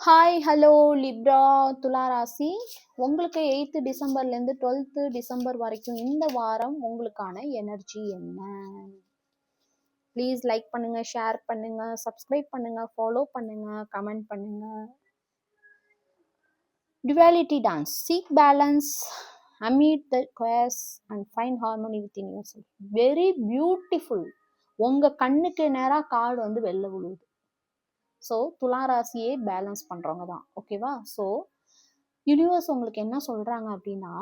Hi hello Libre துலா ராசி. உங்களுக்கு 8th டிசம்பர்லேருந்து 12th December வரைக்கும் இந்த வாரம் உங்களுக்கான எனர்ஜி என்ன? ப்ளீஸ் லைக் பண்ணுங்க, ஷேர் பண்ணுங்க, சப்ஸ்கிரைப் பண்ணுங்க, ஃபாலோ பண்ணுங்க, கமெண்ட் பண்ணுங்க. Duality dance. Seek balance amid the chaos and find harmony within yourself. Very beautiful. உங்க கண்ணுக்கு நேரா கார்டு வந்து வெளில விழுவுது. ஸோ துலா ராசியே பேலன்ஸ் பண்ணுறவங்க தான், ஓகேவா? ஸோ யூனிவர்ஸ் உங்களுக்கு என்ன சொல்கிறாங்க அப்படின்னா,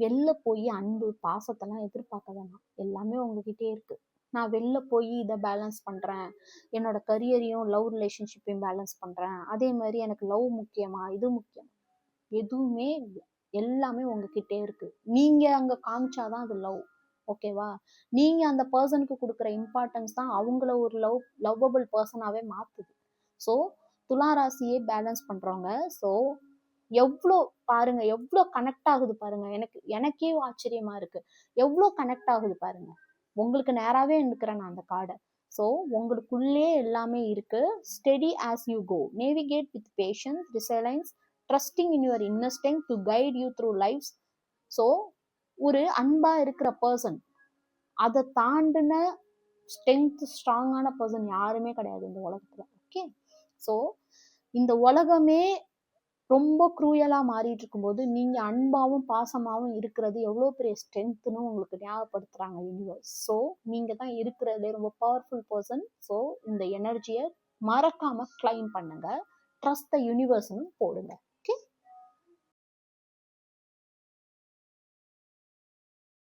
வெளில போய் அன்பு பாசத்தெல்லாம் எதிர்பார்க்க வேணாம், எல்லாமே உங்ககிட்டே இருக்குது. நான் வெளில போய் இதை பேலன்ஸ் பண்ணுறேன், என்னோட கரியரையும் லவ் ரிலேஷன்ஷிப்பையும் பேலன்ஸ் பண்ணுறேன், அதே மாதிரி எனக்கு லவ் முக்கியமா இது முக்கியம், எதுவுமே இல்லை. எல்லாமே உங்ககிட்டே இருக்குது. நீங்கள் அங்கே காமிச்சாதான் அது லவ், ஓகேவா? நீங்கள் அந்த பர்சனுக்கு கொடுக்குற இம்பார்ட்டன்ஸ் தான் அவங்கள ஒரு லவ்வபிள் பர்சனாகவே மாற்றுது. ஸோ துலா ராசியே பேலன்ஸ் பண்ணுறவங்க. ஸோ எவ்வளோ பாருங்க, எவ்வளோ கனெக்ட் ஆகுது பாருங்க. எனக்கே ஆச்சரியமா இருக்கு, எவ்வளோ கனெக்ட் ஆகுது பாருங்க. உங்களுக்கு நேராகவே எடுக்கிறேன் நான் அந்த கார்டை. ஸோ உங்களுக்குள்ளே எல்லாமே இருக்கு. Steady as you go, navigate with patience, resilience, trusting in your inner strength to guide you through life. So ஒரு அன்பா இருக்கிற பர்சன், அதை தாண்டின ஸ்ட்ரென்த் ஸ்ட்ராங்கான பர்சன் யாருமே கிடையாது இந்த உலகத்துல, ஓகே? ஸோ இந்த உலகமே ரொம்ப க்ரூயலாக மாறிட்டு இருக்கும்போது நீங்கள் அன்பாகவும் பாசமாகவும் இருக்கிறது எவ்வளோ பெரிய ஸ்ட்ரென்த்னு உங்களுக்கு ஞாபகப்படுத்துகிறாங்க யூனிவர்ஸ். ஸோ நீங்கள் தான் இருக்கிறதுலே ரொம்ப பவர்ஃபுல் பர்சன். ஸோ இந்த எனர்ஜியை மறக்காமல் கிளைம் பண்ணுங்க, ட்ரஸ்ட் த யூனிவர்ஸ்னு போடுங்க.